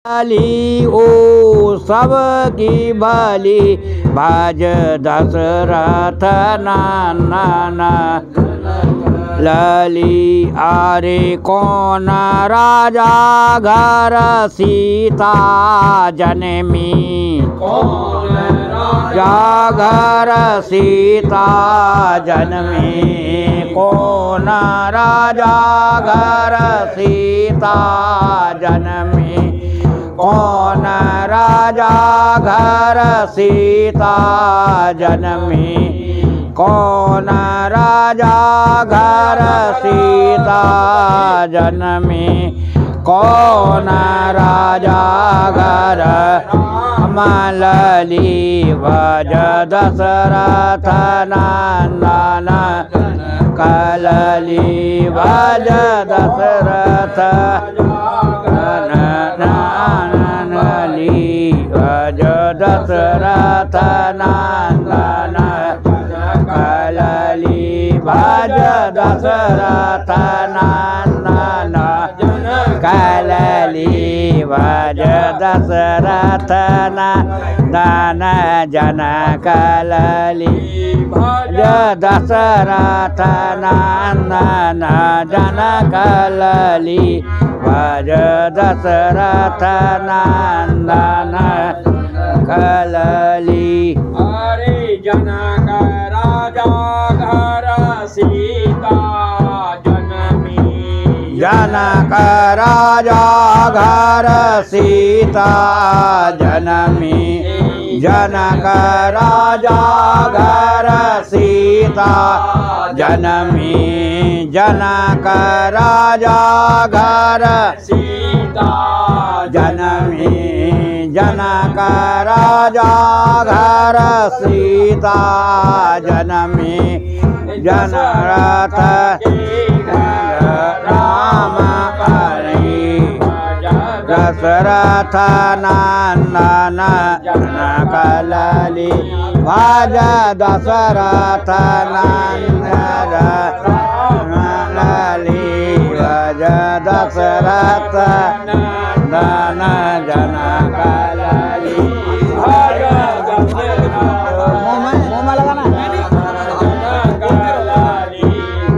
भली ओ सबकी भली भाज दशरथ नाना लली आरे कौन राजा घर सीता जनमी कौन राजा घर सीता जनमी कौन राजा घर सीता जनमी कौन राजा घर सीता जनमी कौन राजा घर सीता जनमी कौन राजा घर मलली भज दशरथ नंदन कलली भज दशरथ भज दशरथ नंदन कलली भज दशरथ नंदन कलली भज दशरथ नंदन जन कलली भज दशरथ नंदन जन कलली भज दशरथ नंदन कलली हरे जनक राजा घर सीता जनमी जनक राजा घर सीता जनमी जनक राजा घर सीता जनमी जनक राजा घर सीता जनमी जनक राजा घर सीता जनमी जनरथ राम करी दशरथ नंदन कलली भज दशरथ नंदन कलली भज दशरथ नंदन जन कलली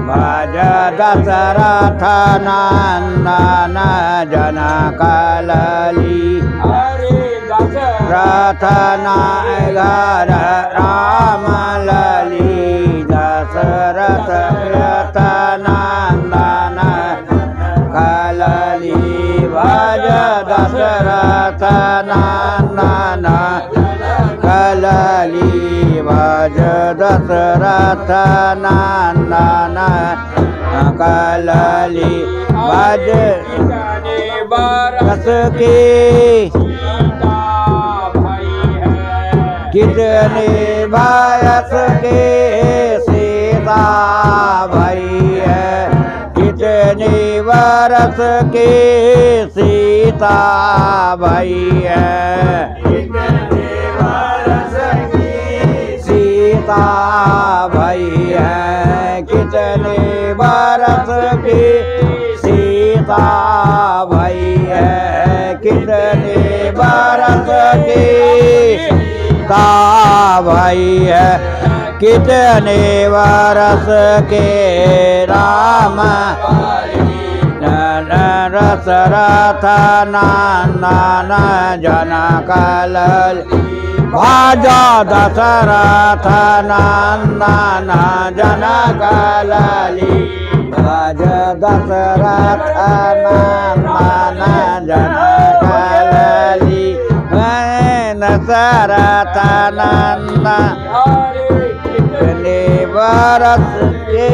भज दशरथ नंदन जन कलली दशरथ नगर राम लली दशरथ नंदन कलली भज दशरथ नंदन कलली भज दशरथ नंदन कलली भज बरस के कितने बरस के सीता भई है कितने बरस के सीता भई है कितने बरस की सीता भई है कितने बरस की सीता भई है कितने बरस की सीता भई है कितने बरस के राम दशरथ नंदन जन कलली भज दशरथ नंदन जन कलली भज दशरथ नंदन जन कलली दशरथ नंदन कितने बरस के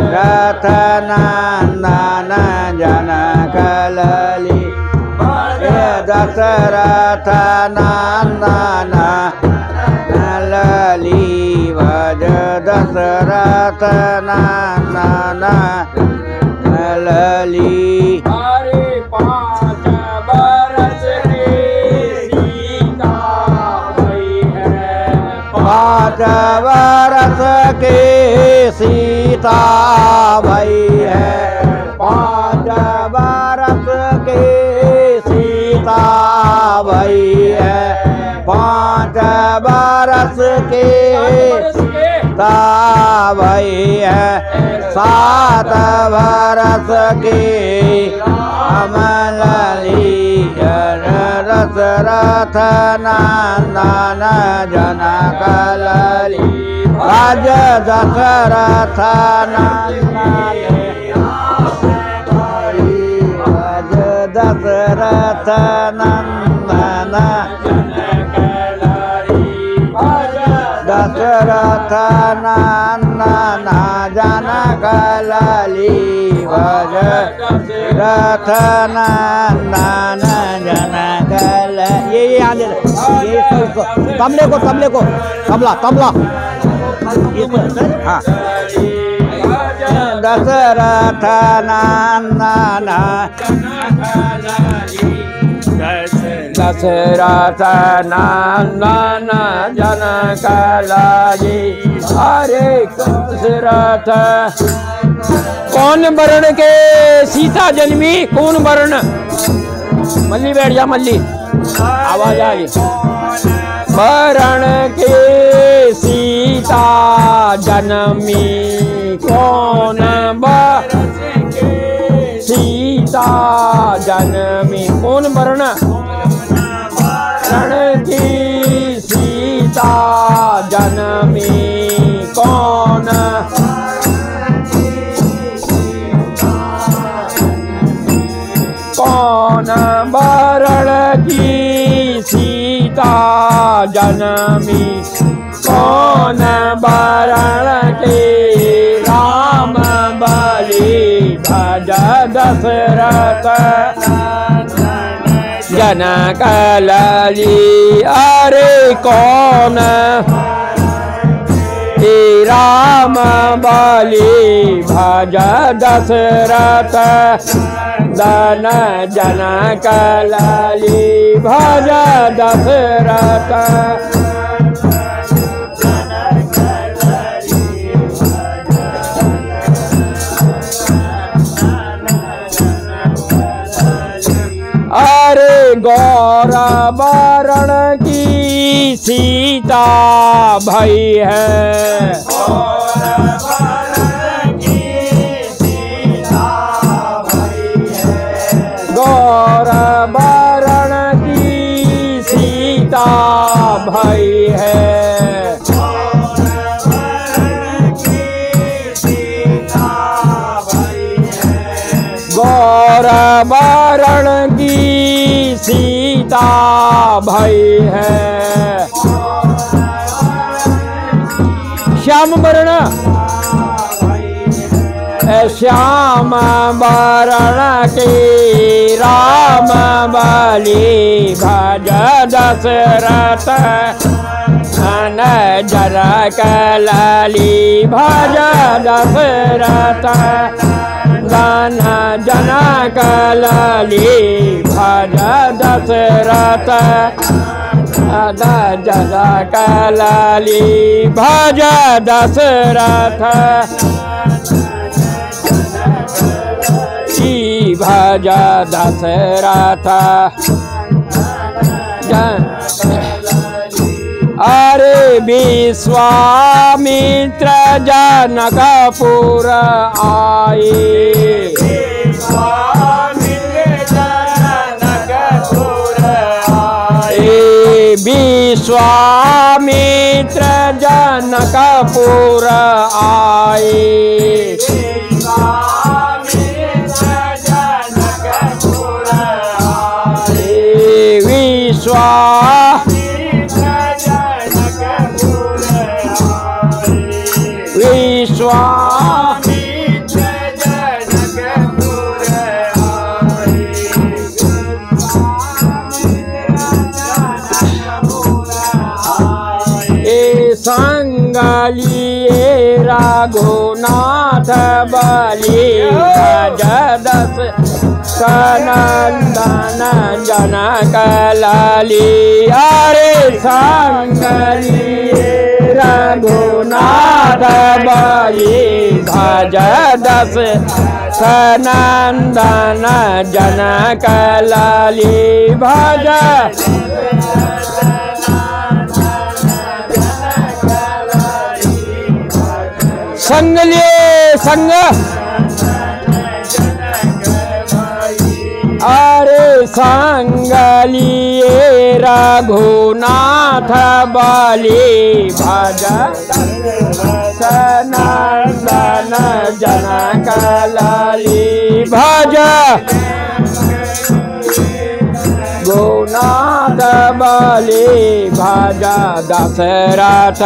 दशरथ नंदन जन कलली दशरथ नंदन कलली भज दशरथ नंदन कलली पाँच बरस की सीता भई है पाँच बरस के सीता भई है सीता भई है 5 बरस की सीता भई है 7 बरस की अमलली दशरथ नंदन जनक लली राज दशरथ दशरथ नंदन दशरथ नंदन जनक लली भज दशरथ नंदन जनक ये आगे ये तबले को तबला हाँ दशरथ नंदन दशरथ नंदन जनक लागी हरे दशरथ। कौन वर्ण के सीता जन्मी कौन वर्ण मल्ली बैठ जा मल्ली आवाज आई वर्ण के सीता जन्मी कौन सीता जन्मी कौन वर्ण वर्ण की सीता जन्मी कौन वर्ण की सीता जन्मी कौन वर्ण के राम बलि भज दशरथ जनक लली अरे कौन राम बलि भज दशरथ दन जनक लली भज दशरथ अरे गौर वर्ण की सीता भई है गौर वर्ण की सीता भई है गौर वर्ण की सीता भई है श्याम वर्ण श्याम वर्ण के राम बलि भज दशरथ जनक लली भज दशरथ दन जनक लली भज दशरथ जनक लली भज दशरथ भज दशरथ अरे विश्वामित्र जनकपुर आए विश्वामित्र जनकपुर आए संगलिए रघुनाथ बलि भज दशनंदन जनक लली अरे संगलिए रघुनाथ बलि भज दस नंदन जनक लाली भज संग लिए संग अरे संग लिए रघुनाथ बलि भज नंदन जनक लाली भज रघुनाथ बलि भज दशरथ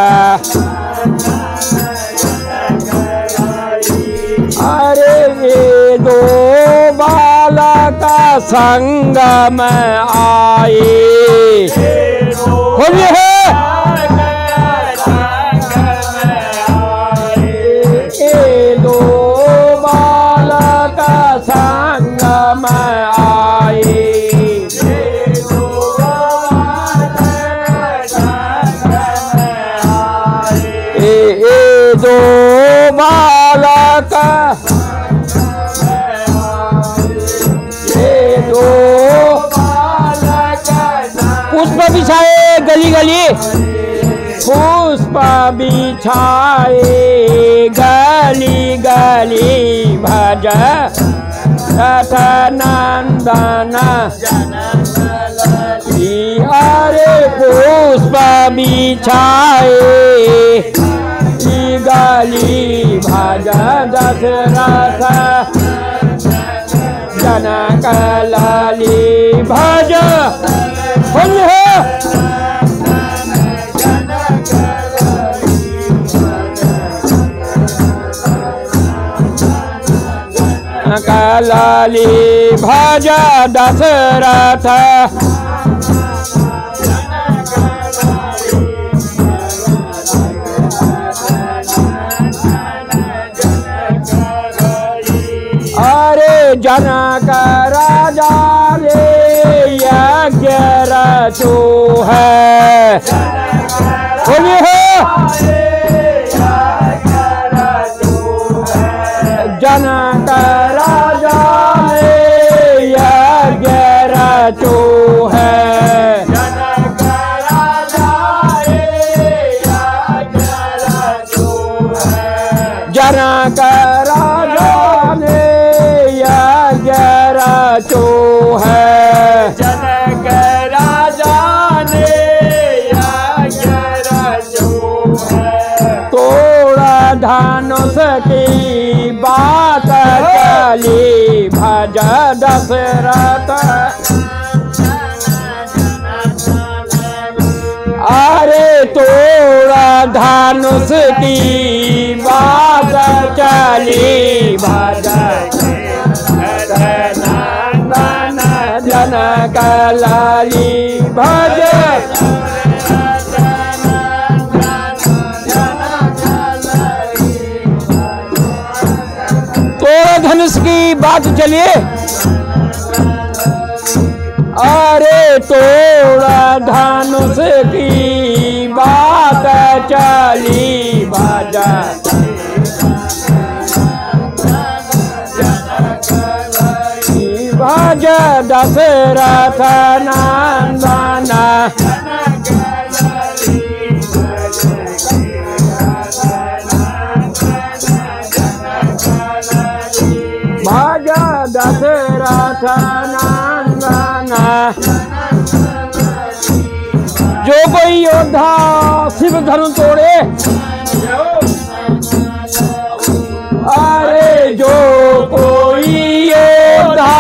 अरे ये दो बालक संग में आए होली है ये दो बालक संग में आए ये दो बालक पुष्प बिछाए गली गली पुष्प बिछाए गली गली भज रथ नंदन अरे पुष्प बिछाए गली भज दशरथ जनक लाली भज जनक लाली भज दशरथ अरे जनक राजा रे यज्ञ रचो है बोलिए जनक राजा रे यज्ञ रचो है जनक राजा ने रचो है जनक राजा ने यज्ञ रचो है तोड़ा धनुष की बात चली भज दशरथ अरे तोड़ा धनुष की बात चली भज जनक लाली भज तोड़ धनुष की बात चलिए अरे तोड़ धनुष की बात चली भज भज दशरथ नंदन भज दशरथ नंदन जो कोई योद्धा शिव धनु तोड़े अरे जो कोई योद्धा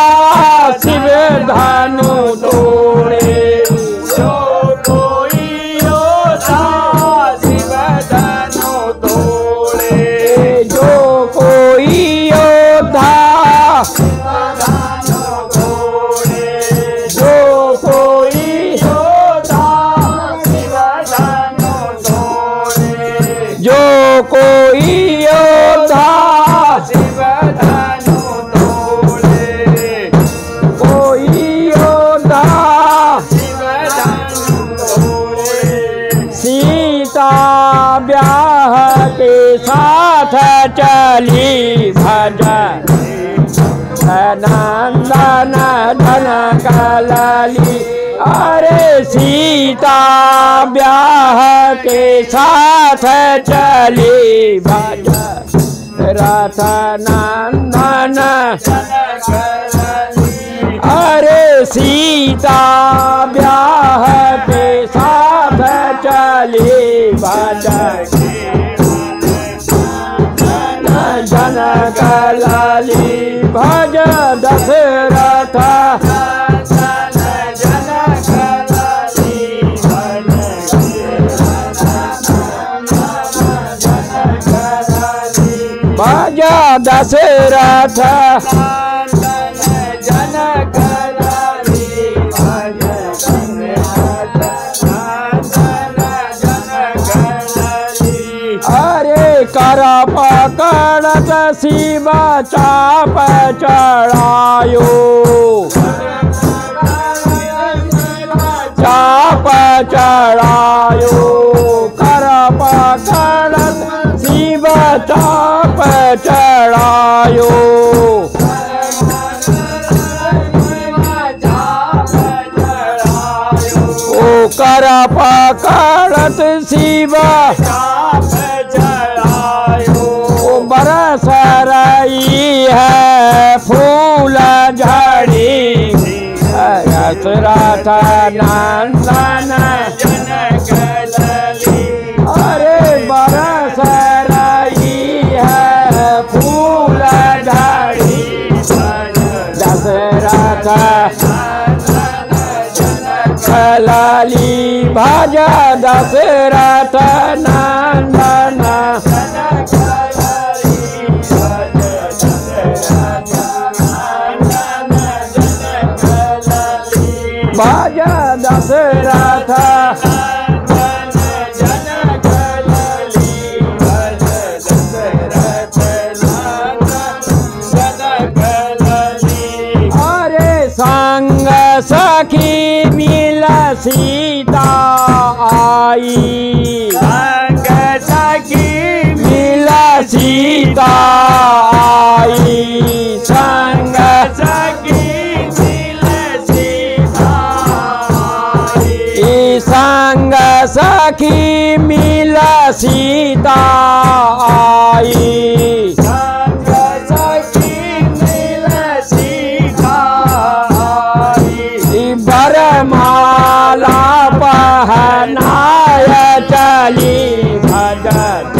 शिव धनु तोड़े जो कोई योद्धा शिव धनु तोड़े जो कोई योद्धा नंदन जनक लाली। अरे सीता ब्याह के साथ चली भजरथ नंदन जनक लाली। अरे सीता ब्याह के साथ चली भजरथ जनक लाली। भज दशरथ भज दशरथ जनक लाली। अरे कर पकड़त शिव चाप चढ़ायो। चाप चढ़ायो कर पकड़त शिव चाप चढ़ायो। ओ कर पकड़त शिव बरस रही है फूल झड़ी। दशरथ नंदन जनक लाली। अरे बरस रही है फूल झड़ी। दशरथ जनक लाली। भज दशरथ नंदन भज दशरथ जनक लाली। भज दशरथ जनक लाली। अरे संग सखी मिल सीता आई। संग सखी मिल सीता आई। संग सखी संग सखी मिल सीता आई। संग सखी मिल सीता आई। बरमाला पहनाय चली भजरथ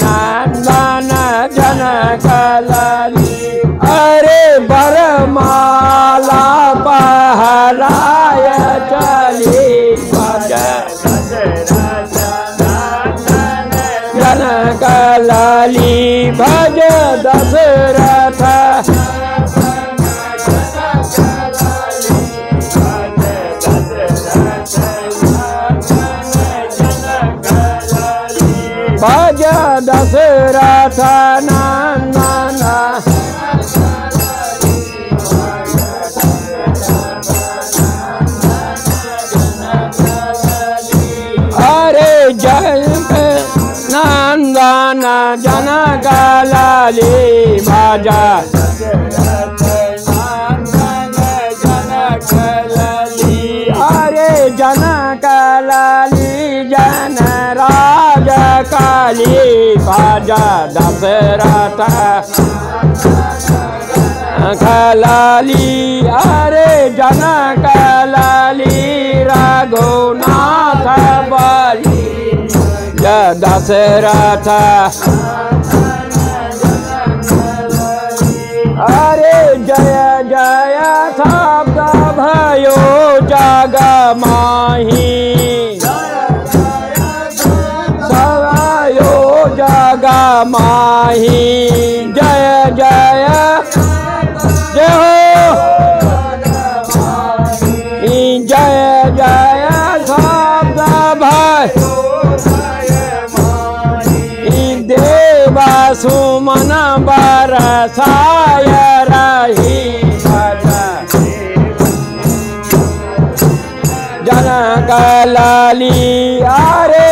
नंदन जनक लाली। अरे बरमाला पहनाय चली जनक लाली। भज दशरथ भज दशरथ नंदन। अरे जय नंदन जनक लाली। भज जनक लाली। अरे जनक लाली जन राज काली। भज दशरथ लाली। अरे जनक लाली रघुनाथ बली। दशरथ अरे जय जय शब्द भयो जग माही। सवायो जग माही। जय जय जय जय जय शब्द भयो देवा सुमन बरसाय रही। जनक लाली। अरे